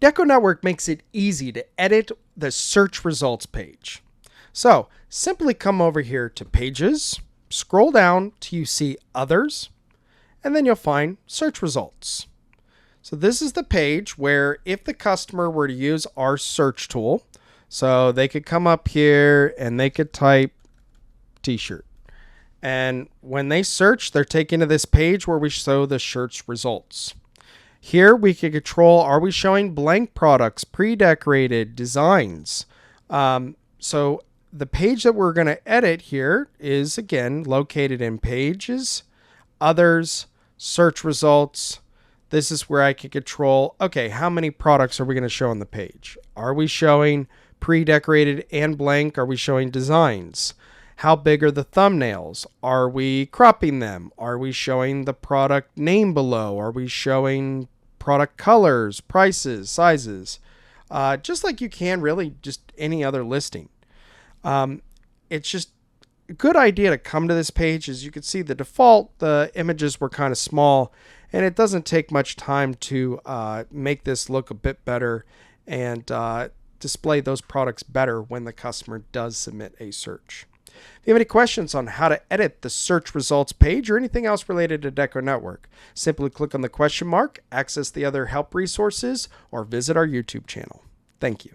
DecoNetwork makes it easy to edit the search results page. So simply come over here to Pages, scroll down till you see Others, and then you'll find Search Results. So this is the page where if the customer were to use our search tool, so they could come up here and they could type t-shirt. And when they search, they're taken to this page where we show the search results. Here we can control, are we showing blank products, pre-decorated designs? So the page that we're going to edit here is again located in Pages, Others, Search Results. This is where I can control, okay, how many products are we going to show on the page? Are we showing pre-decorated and blank? Are we showing designs? How big are the thumbnails? Are we cropping them? Are we showing the product name below? Are we showing product colors, prices, sizes? Just like you can really just any other listing. It's just a good idea to come to this page. As you can see, the default, the images were kind of small, and it doesn't take much time to make this look a bit better and display those products better when the customer does submit a search. If you have any questions on how to edit the search results page or anything else related to DecoNetwork, simply click on the question mark, access the other help resources, or visit our YouTube channel. Thank you.